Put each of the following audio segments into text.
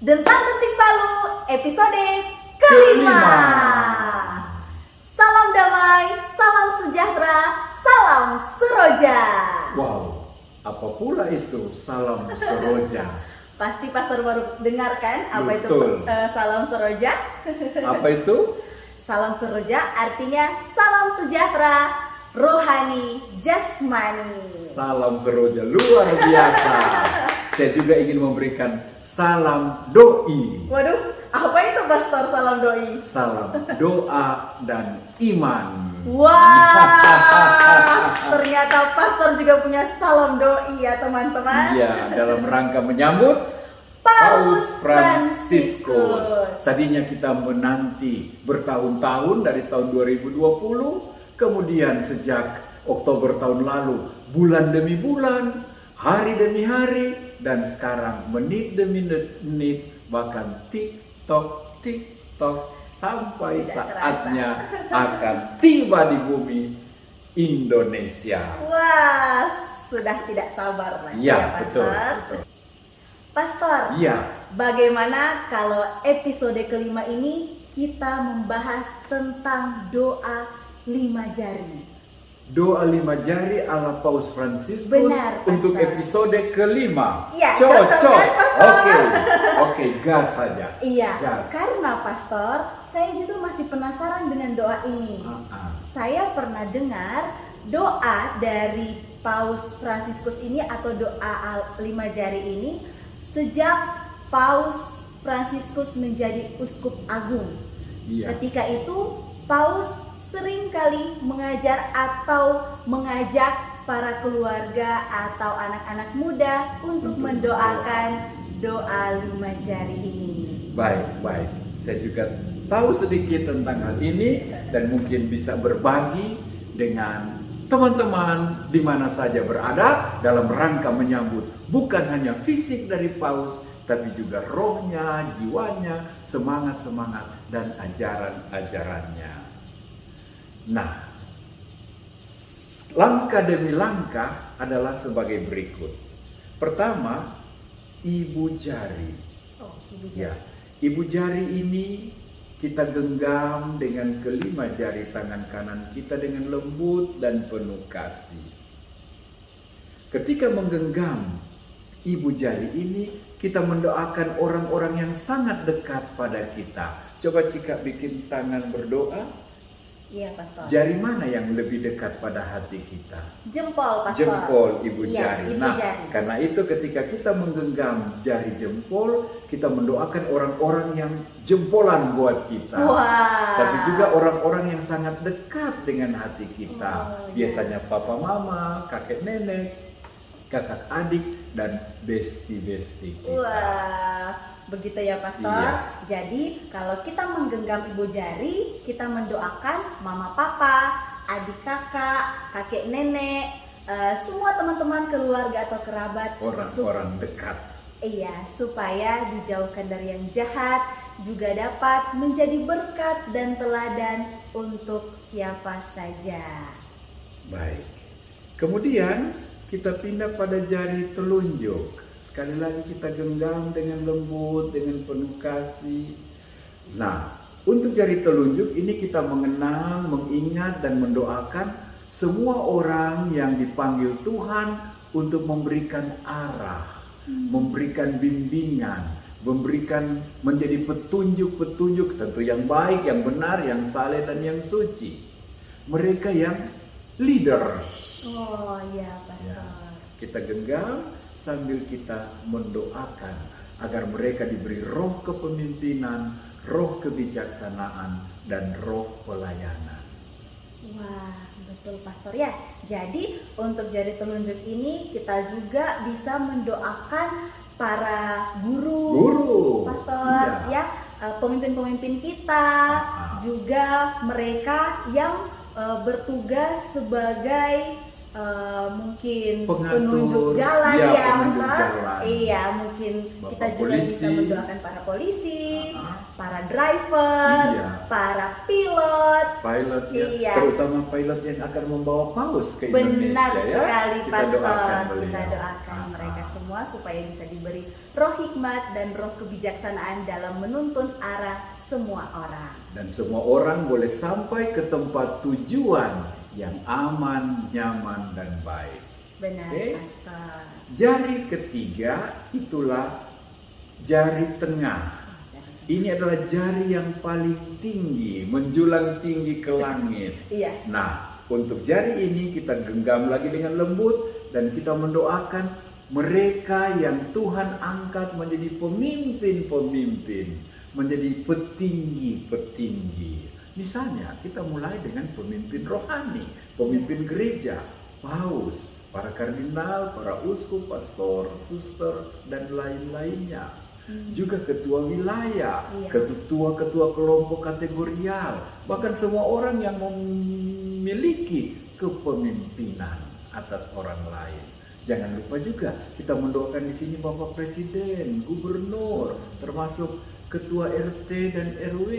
Dentang Detik Palu episode kelima. Salam damai, salam sejahtera, salam seroja. Wow, apa pula itu salam seroja? Pasti pastor baru dengarkan apa Betul. itu salam seroja? Apa itu? Salam seroja artinya salam sejahtera, rohani, jasmani. Salam seroja luar biasa. Saya juga ingin memberikan salam doi. Waduh, apa itu pastor salam doi? Salam doa dan iman. Wah, ternyata pastor juga punya salam doi ya teman-teman. Iya, dalam rangka menyambut Paus Paus Fransiskus. Fransiskus. Tadinya kita menanti bertahun-tahun dari tahun 2020, kemudian sejak Oktober tahun lalu, bulan demi bulan, hari demi hari, dan sekarang menit demi menit, bahkan TikTok sampai Tidak saatnya akan tiba di bumi Indonesia. Wah, sudah tidak sabar lagi Iya, ya betul, pastor. betul. Pastor, Iya. bagaimana kalau episode kelima ini kita membahas tentang doa 5 jari? Doa 5 jari ala Paus Fransiskus. Benar, Pastor. Untuk episode kelima. Iya, cocok kan, Pastor? Oke, gas saja. Iya, Gas. karena pastor, saya juga masih penasaran dengan doa ini. Saya pernah dengar doa dari Paus Fransiskus ini atau doa 5 jari ini sejak Paus Fransiskus menjadi uskup agung. Iya. Ketika itu Paus sering kali mengajar atau mengajak para keluarga atau anak-anak muda untuk mendoakan doa 5 jari ini. Baik. Saya juga tahu sedikit tentang hal ini dan mungkin bisa berbagi dengan teman-teman di mana saja berada dalam rangka menyambut bukan hanya fisik dari Paus, tapi juga rohnya, jiwanya, semangat-semangat dan ajaran-ajarannya. Nah, langkah demi langkah adalah sebagai berikut. Pertama, ibu jari. Oh, ibu jari. Ya, ibu jari ini kita genggam dengan kelima jari tangan kanan kita dengan lembut dan penuh kasih. Ketika menggenggam ibu jari ini, kita mendoakan orang-orang yang sangat dekat pada kita. Coba Cika bikin tangan berdoa. Iya, pastor. Jari mana yang lebih dekat pada hati kita? Jempol, pastor. Jempol ibu Iya, jari. ibu Nah, jari. karena itu ketika kita menggenggam jari jempol, kita mendoakan orang-orang yang jempolan buat kita. Wah. Tapi juga orang-orang yang sangat dekat dengan hati kita. Oh, iya. Biasanya papa mama, kakek nenek, kakak adik, dan besti-besti kita. Wah, begitu ya pastor. Iya. Jadi kalau kita menggenggam ibu jari, kita mendoakan mama papa, adik kakak, kakek nenek, semua teman-teman keluarga atau kerabat. Orang-orang dekat. Iya, supaya dijauhkan dari yang jahat, juga dapat menjadi berkat dan teladan untuk siapa saja. Baik. Kemudian kita pindah pada jari telunjuk. Sekali lagi kita genggam dengan lembut, dengan penuh kasih. Nah, untuk jari telunjuk ini kita mengenang, mengingat dan mendoakan semua orang yang dipanggil Tuhan untuk memberikan arah, memberikan bimbingan, memberikan menjadi petunjuk-petunjuk tentu yang baik, yang benar, yang saleh dan yang suci. Mereka yang leaders. Oh iya pastor. Ya, kita genggam sambil kita mendoakan agar mereka diberi roh kepemimpinan, roh kebijaksanaan, dan roh pelayanan. Wah, betul pastor ya. Jadi untuk jari telunjuk ini kita juga bisa mendoakan para guru, pastor, iya. ya, pemimpin-pemimpin kita, juga mereka yang bertugas sebagai mungkin Pengatur, penunjuk jalan ya, ya penunjuk Mas. jalan. Iya, mungkin Bapak kita juga polisi. bisa mendoakan para polisi, Ah. para driver, Iya. para pilot. Pilot ya, Iya. terutama pilot yang akan membawa paus ke Benar Indonesia ya. sekali Kita Pastor. doakan beliau. Kita doakan Ah, mereka ah. semua supaya bisa diberi roh hikmat dan roh kebijaksanaan dalam menuntun arah semua orang. Dan semua orang boleh sampai ke tempat tujuan yang aman, nyaman, dan baik. Benar, Oke. Pastor. Jari ketiga itulah jari tengah. Ini adalah jari yang paling tinggi, menjulang tinggi ke langit. Iya. Nah, untuk jari ini kita genggam lagi dengan lembut dan kita mendoakan mereka yang Tuhan angkat menjadi pemimpin-pemimpin, menjadi petinggi-petinggi. Misalnya, kita mulai dengan pemimpin rohani, pemimpin gereja, paus, para kardinal, para uskup, pastor, suster, dan lain-lainnya. Juga ketua wilayah, Iya. ketua-ketua kelompok kategorial, bahkan semua orang yang memiliki kepemimpinan atas orang lain. Jangan lupa juga kita mendoakan di sini Bapak Presiden, Gubernur, termasuk ketua RT dan RW.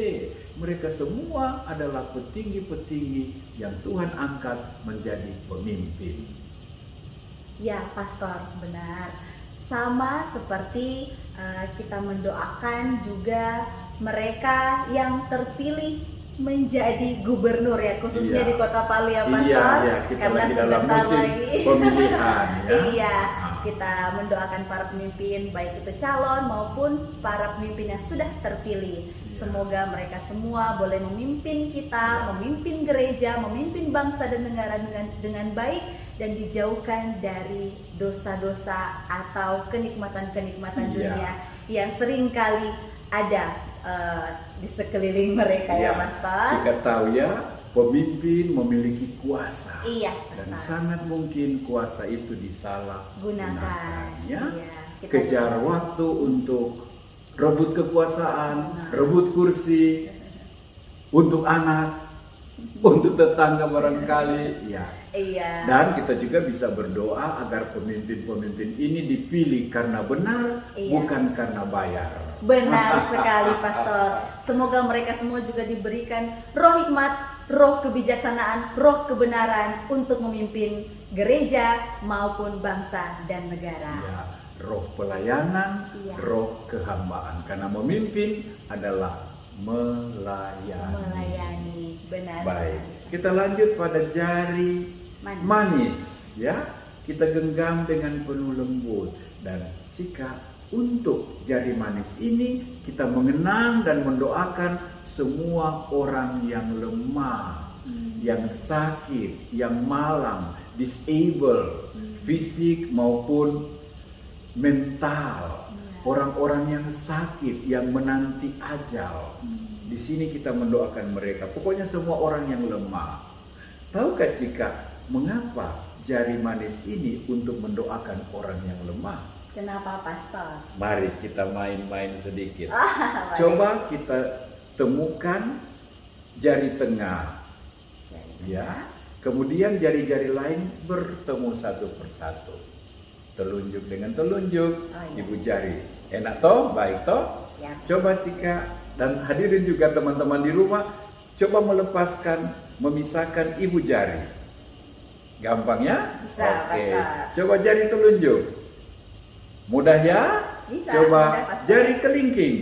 Mereka semua adalah petinggi-petinggi yang Tuhan angkat menjadi pemimpin. Ya, Pastor, benar. Sama seperti kita mendoakan juga mereka yang terpilih menjadi gubernur ya, khususnya Iya. di Kota Palu ya, Iya, Pastor. iya, kita Karena lagi dalam sebentar musim lagi pemilihan ya. Iya, Ah. kita mendoakan para pemimpin baik itu calon maupun para pemimpin yang sudah terpilih. Iya. Semoga mereka semua boleh memimpin kita, memimpin gereja, memimpin bangsa dan negara dengan baik dan dijauhkan dari dosa-dosa atau kenikmatan-kenikmatan Iya. dunia yang seringkali ada di sekeliling mereka ya, Pastor. Kita tahu ya, pemimpin memiliki kuasa. Iya, Dan Pastor. sangat mungkin kuasa itu disalahgunakan Gunakan. ya. Iya, kita Kejar juga- waktu untuk rebut kekuasaan, Benar. rebut kursi untuk anak, untuk tetangga barangkali ya. Iya. Dan kita juga bisa berdoa agar pemimpin-pemimpin ini dipilih karena benar, Iya. bukan karena bayar. Benar sekali, Pastor. Semoga mereka semua juga diberikan roh hikmat, roh kebijaksanaan, roh kebenaran untuk memimpin gereja maupun bangsa dan negara. Ya, roh pelayanan, Iya. roh kehambaan. Karena memimpin adalah melayani. Melayani, benar. Baik, sekali. kita lanjut pada jari Manis. manis ya. Kita genggam dengan penuh lembut. Dan jika untuk jari manis ini kita mengenang dan mendoakan semua orang yang lemah, yang sakit, yang malang, disable, fisik maupun mental, orang-orang yang sakit, yang menanti ajal. Di sini kita mendoakan mereka. Pokoknya semua orang yang lemah. Tahukah Cika, mengapa jari manis ini untuk mendoakan orang yang lemah? Kenapa, Pastor? Mari kita main-main sedikit. Baik. Coba kita temukan jari tengah, Jadi, ya. Kemudian jari-jari lain bertemu satu persatu. Telunjuk dengan telunjuk, Oh, iya. ibu jari. Enak toh? Baik toh? Ya. Coba Cika dan hadirin juga teman-teman di rumah, coba melepaskan, memisahkan ibu jari. Gampang ya? Bisa, Oke. Pastor. Coba jari telunjuk. Mudah ya? Bisa, Coba mudah, Pastor. jari kelingking.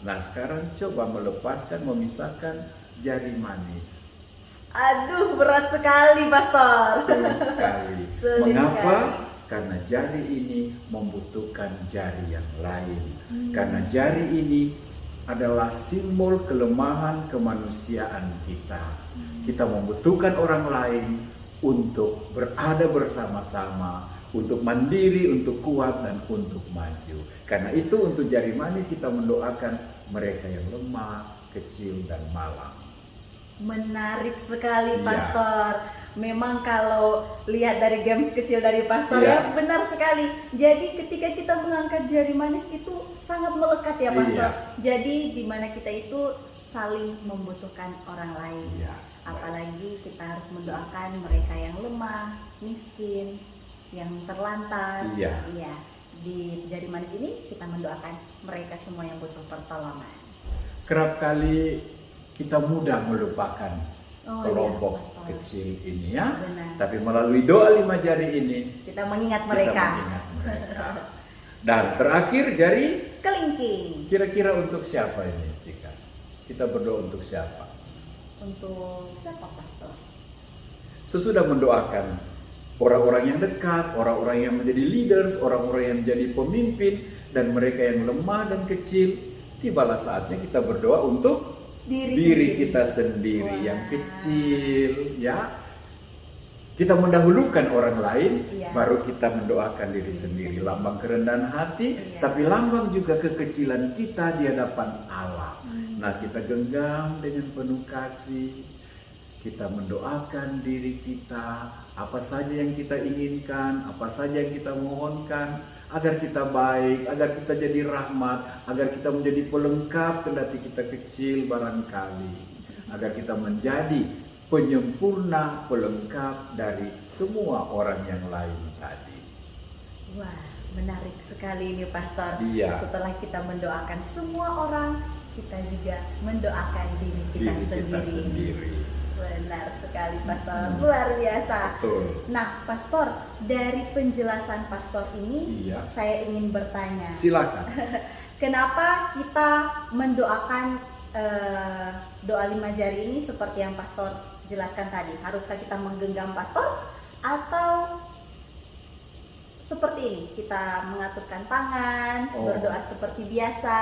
Nah sekarang coba melepaskan, memisahkan jari manis. Aduh, berat sekali, Pastor. Sulit sekali. Sulit Mengapa? sekali. Karena jari ini membutuhkan jari yang lain. Karena jari ini adalah simbol kelemahan kemanusiaan kita. Kita membutuhkan orang lain untuk berada bersama-sama, untuk mandiri, untuk kuat, dan untuk maju. Karena itu untuk jari manis kita mendoakan mereka yang lemah, kecil, dan malang. Menarik sekali, Iya. Pastor. Memang kalau lihat dari games kecil dari Pastor Iya. ya, benar sekali. Jadi ketika kita mengangkat jari manis itu sangat melekat ya, Pastor. Iya. Jadi di mana kita itu saling membutuhkan orang lain. Iya. Apalagi kita harus mendoakan mereka yang lemah, miskin, yang terlantar. Iya. Iya. Di Jari Manis ini kita mendoakan mereka semua yang butuh pertolongan. Kerap kali kita mudah melupakan kelompok iya, Pastor. kecil ini ya. Benar. Tapi melalui doa 5 jari ini Kita mengingat kita mereka. mengingat mereka. Dan terakhir jari, Kelingking. kira-kira untuk siapa ini Cika? Kita berdoa untuk siapa? Untuk siapa, Pastor? Sesudah mendoakan orang-orang yang dekat, orang-orang yang menjadi leaders, orang-orang yang menjadi pemimpin, dan mereka yang lemah dan kecil, tibalah saatnya kita berdoa untuk diri sendiri. kita sendiri Wah. yang kecil, ya. Kita mendahulukan orang lain, Iya. baru kita mendoakan diri sendiri. Lambang kerendahan hati, Iya. tapi lambang juga kekecilan kita di hadapan Allah. Nah, kita genggam dengan penuh kasih. Kita mendoakan diri kita, apa saja yang kita inginkan, apa saja yang kita mohonkan, agar kita baik, agar kita jadi rahmat, agar kita menjadi pelengkap kendati kita kecil barangkali, agar kita menjadi penyempurna, pelengkap dari semua orang yang lain tadi. Wah, menarik sekali ini, Pastor. Iya. Setelah kita mendoakan semua orang, kita juga mendoakan diri kita sendiri. Benar sekali, Pastor. Luar biasa. Betul. Nah, Pastor, dari penjelasan Pastor ini, Iya. saya ingin bertanya, Silakan. kenapa kita mendoakan doa 5 jari ini seperti yang Pastor jelaskan tadi? Haruskah kita menggenggam Pastor atau seperti ini, kita mengaturkan tangan, berdoa seperti biasa?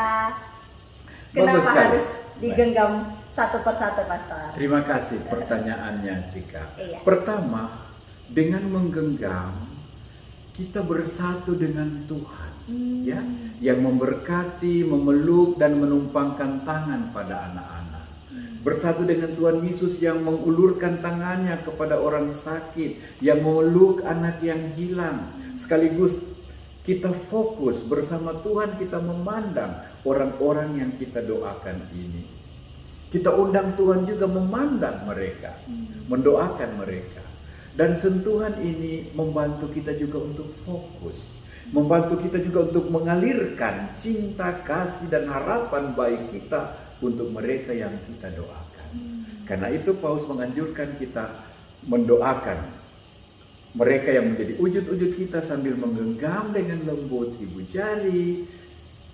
Bagus Kenapa sekali. harus digenggam satu persatu, Pastor? Terima kasih pertanyaannya, Cika. Iya. Pertama, dengan menggenggam kita bersatu dengan Tuhan, ya, yang memberkati, memeluk dan menumpangkan tangan pada anak-anak. Bersatu dengan Tuhan Yesus yang mengulurkan tangannya kepada orang sakit, yang memeluk anak yang hilang. Sekaligus kita fokus bersama Tuhan, kita memandang orang-orang yang kita doakan ini. Kita undang Tuhan juga memandang mereka, mendoakan mereka. Dan sentuhan ini membantu kita juga untuk fokus, membantu kita juga untuk mengalirkan cinta, kasih, dan harapan baik kita untuk mereka yang kita doakan. Karena itu Paulus menganjurkan kita mendoakan mereka yang menjadi wujud-wujud kita sambil menggenggam dengan lembut ibu jari,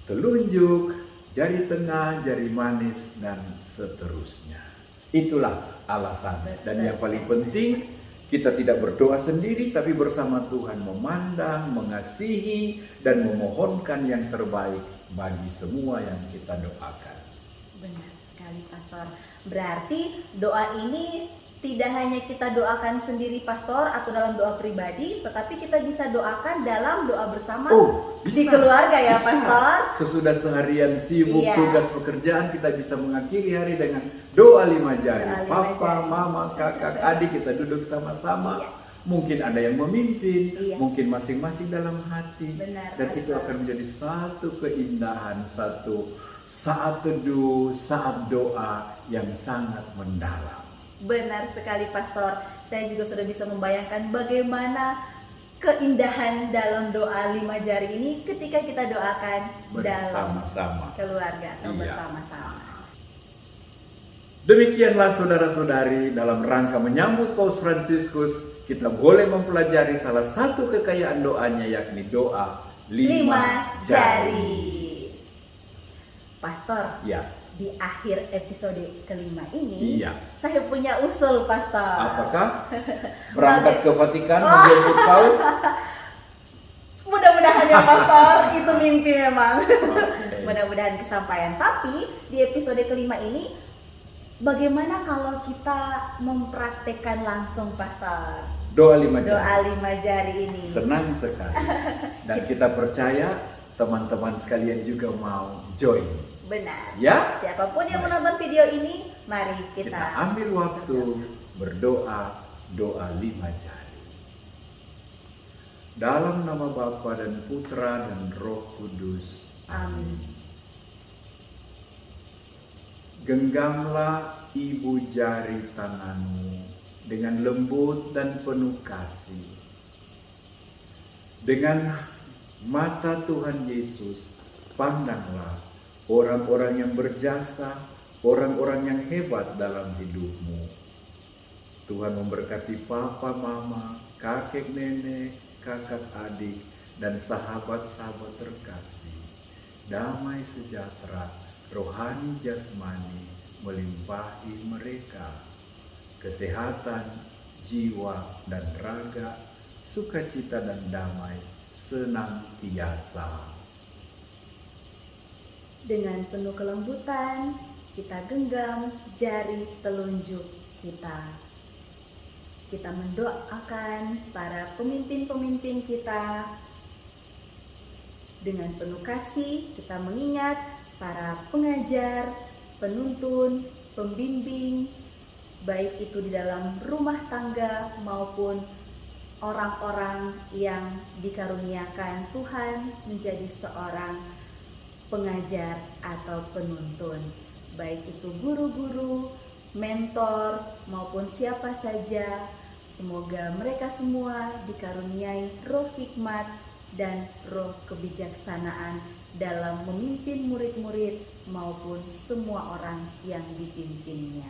telunjuk, jari tengah, jari manis, dan seterusnya. Itulah alasannya. Dan yang paling penting, kita tidak berdoa sendiri, tapi bersama Tuhan memandang, mengasihi, dan memohonkan yang terbaik bagi semua yang kita doakan. Benar sekali, Pastor. Berarti doa ini tidak hanya kita doakan sendiri, Pastor, atau dalam doa pribadi, tetapi kita bisa doakan dalam doa bersama di keluarga ya, bisa. Pastor. Sesudah seharian sibuk Iya. tugas pekerjaan, kita bisa mengakhiri hari dengan doa 5 jari. Doa 5 Papa, jari. mama, kakak, adik, kita duduk sama-sama. Iya. Mungkin ada yang memimpin, Iya. mungkin masing-masing dalam hati. Benar, Dan itu Pastor. akan menjadi satu keindahan, satu saat teduh, saat doa yang sangat mendalam. Benar sekali, Pastor. Saya juga sudah bisa membayangkan bagaimana keindahan dalam doa 5 jari ini ketika kita doakan dalam Bersama-sama. keluarga atau Iya. bersama-sama. Demikianlah saudara-saudari, dalam rangka menyambut Paus Fransiskus, kita boleh mempelajari salah satu kekayaan doanya, yakni doa 5 jari. Pastor, Ya, di akhir episode kelima ini, iya. saya punya usul, Pastor. Apakah berangkat ke Vatikan menjemput Paus? Mudah-mudahan ya, Pastor, itu mimpi memang. Oke. Mudah-mudahan kesampaian. Tapi di episode kelima ini, bagaimana kalau kita mempraktekkan langsung, Pastor? Doa 5 jari. Doa 5 jari ini. Senang sekali. Dan kita percaya teman-teman sekalian juga mau join. Benar. Ya? Siapapun yang Baik. menonton video ini, mari Kita kita ambil waktu berdoa doa 5 jari. Dalam nama Bapa dan Putra dan Roh Kudus. Amin. Genggamlah ibu jari tanganmu dengan lembut dan penuh kasih. Dengan mata Tuhan Yesus, pandanglah orang-orang yang berjasa, orang-orang yang hebat dalam hidupmu. Tuhan memberkati papa, mama, kakek, nenek, kakak, adik, dan sahabat-sahabat terkasih. Damai sejahtera, rohani jasmani melimpahi mereka. Kesehatan, jiwa, dan raga, sukacita dan damai senantiasa. Dengan penuh kelembutan, kita genggam jari telunjuk kita. Kita mendoakan para pemimpin-pemimpin kita. Dengan penuh kasih, kita mengingat para pengajar, penuntun, pembimbing, baik itu di dalam rumah tangga maupun orang-orang yang dikaruniakan Tuhan menjadi seorang pengajar atau penuntun, baik itu guru-guru, mentor, maupun siapa saja. Semoga mereka semua dikaruniai roh hikmat dan roh kebijaksanaan dalam memimpin murid-murid maupun semua orang yang dipimpinnya.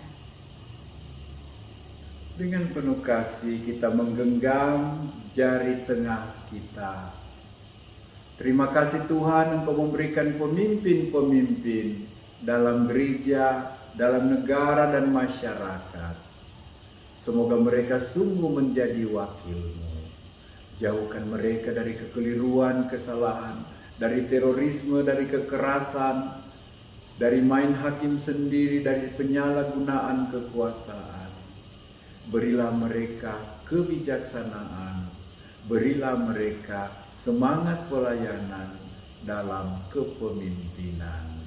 Dengan penuh kasih kita menggenggam jari tengah kita. Terima kasih Tuhan, Engkau memberikan pemimpin-pemimpin dalam gereja, dalam negara dan masyarakat. Semoga mereka sungguh menjadi wakil-Mu. Jauhkan mereka dari kekeliruan, kesalahan, dari terorisme, dari kekerasan, dari main hakim sendiri, dari penyalahgunaan kekuasaan. Berilah mereka kebijaksanaan, berilah mereka semangat pelayanan dalam kepemimpinan.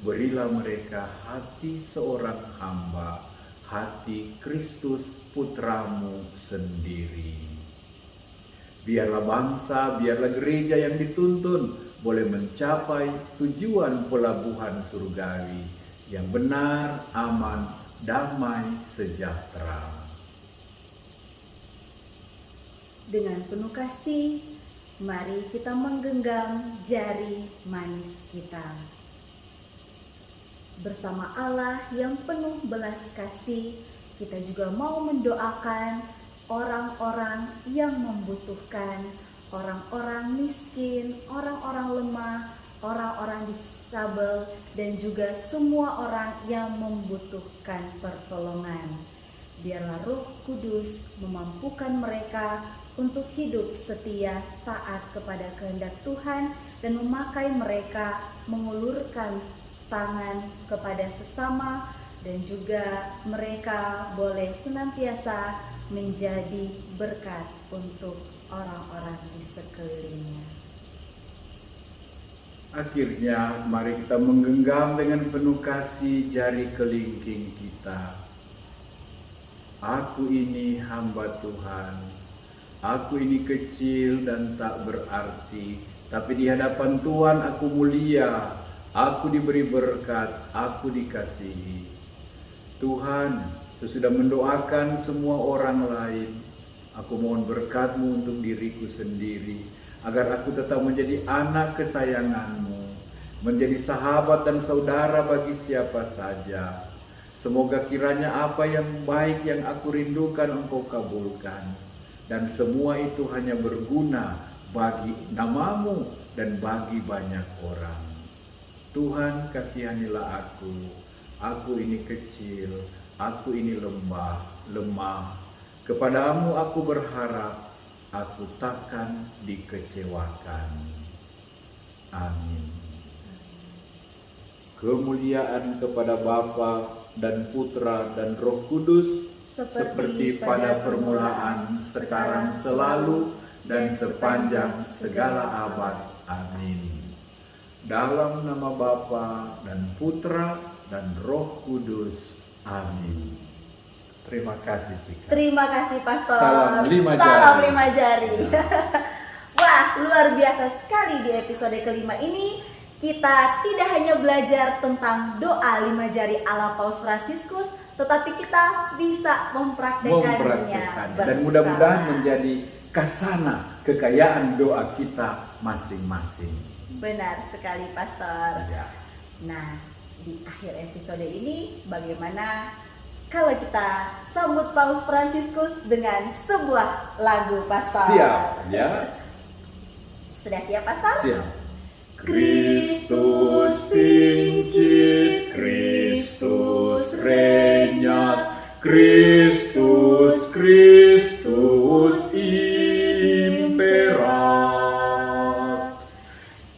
Berilah mereka hati seorang hamba, hati Kristus Putramu sendiri. Biarlah bangsa, biarlah gereja yang dituntun boleh mencapai tujuan pelabuhan surgawi yang benar, aman, damai, sejahtera. Dengan penuh kasih, mari kita menggenggam jari manis kita. Bersama Allah yang penuh belas kasih, kita juga mau mendoakan orang-orang yang membutuhkan, orang-orang miskin, orang-orang lemah, orang-orang disabel, dan juga semua orang yang membutuhkan pertolongan. Biarlah Roh Kudus memampukan mereka untuk hidup setia, taat kepada kehendak Tuhan, dan memakai mereka mengulurkan tangan kepada sesama, dan juga mereka boleh senantiasa menjadi berkat untuk orang-orang di sekelilingnya. Akhirnya mari kita menggenggam dengan penuh kasih jari kelingking kita. Aku ini hamba Tuhan. Aku ini kecil dan tak berarti, tapi di hadapan Tuhan aku mulia. Aku diberi berkat, aku dikasihi. Tuhan, sesudah mendoakan semua orang lain, aku mohon berkat-Mu untuk diriku sendiri, agar aku tetap menjadi anak kesayangan-Mu, menjadi sahabat dan saudara bagi siapa saja. Semoga kiranya apa yang baik yang aku rindukan Engkau kabulkan, dan semua itu hanya berguna bagi nama-Mu dan bagi banyak orang. Tuhan, kasihanilah aku ini kecil, aku ini lemah. Kepadamu aku berharap, aku takkan dikecewakan. Amin. Kemuliaan kepada Bapa dan Putra dan Roh Kudus, seperti pada permulaan, sekarang, selalu, dan sepanjang segala abad. Amin. Dalam nama Bapa dan Putra dan Roh Kudus. Amin. Terima kasih Cika. Terima kasih Pastor. Salam 5 jari. Salam 5 jari. Wah, luar biasa sekali di episode kelima ini. Kita tidak hanya belajar tentang doa 5 jari ala Paus Fransiskus, tetapi kita bisa mempraktekannya dan bersama. mudah-mudahan menjadi kasana kekayaan doa kita masing-masing. Benar sekali, Pastor. Ya. Nah, di akhir episode ini bagaimana kalau kita sambut Paus Fransiskus dengan sebuah lagu, Pastor? Siap, ya. Sudah siap, Pastor? Siap. Christus vincit, Christus regnat, Christus imperat.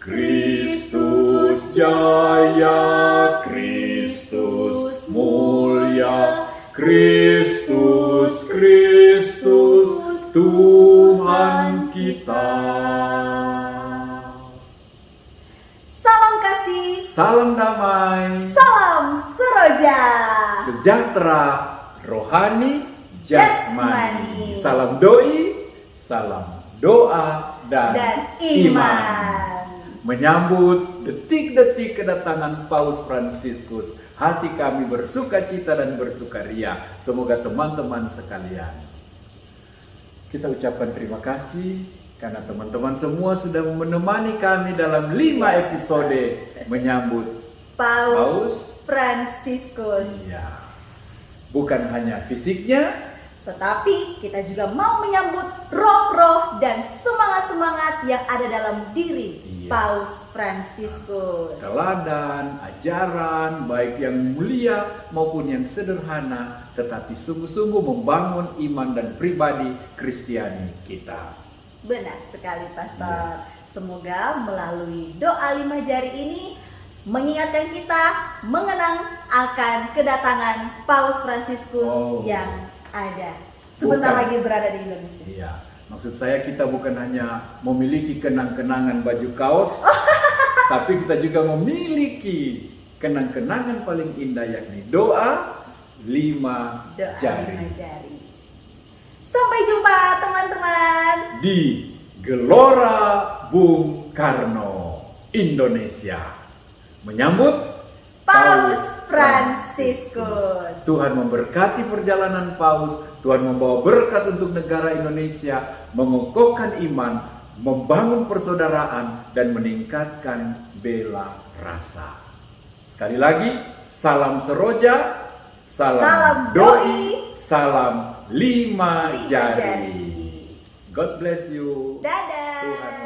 Kristus jaya, Kristus mulia, Kristus Tuhan kita. Salam kasih, Salam damai, salam seroja. sejahtera, rohani, jasmani. Jasmani. Salam doi, salam doa dan iman. Menyambut detik-detik kedatangan Paus Fransiskus, hati kami bersuka cita dan bersukaria. Semoga teman-teman sekalian, kita ucapkan terima kasih karena teman-teman semua sudah menemani kami dalam 5 episode menyambut Paus Fransiskus. Iya. Bukan hanya fisiknya, Tetapi kita juga mau menyambut roh-roh dan semangat-semangat yang ada dalam diri Paus Fransiskus. teladan, ajaran, baik yang mulia maupun yang sederhana, tetapi sungguh-sungguh membangun iman dan pribadi Kristiani kita. Benar sekali, Pastor. Semoga melalui doa 5 jari ini mengingatkan kita mengenang akan kedatangan Paus Fransiskus yang ada sebentar lagi berada di Indonesia. Iya, maksud saya kita bukan hanya memiliki kenang-kenangan baju kaos, tapi kita juga memiliki kenang-kenangan paling indah, yakni doa 5 Doa jari. 5 jari. Sampai jumpa teman-teman Di Gelora Bung Karno, Indonesia, menyambut Paus Fransiskus. Tuhan memberkati perjalanan Paus, Tuhan membawa berkat untuk negara Indonesia, mengokohkan iman, membangun persaudaraan, dan meningkatkan bela rasa. Sekali lagi, salam seroja, salam doi, salam 5 jari. God bless you. Dadah. Tuhan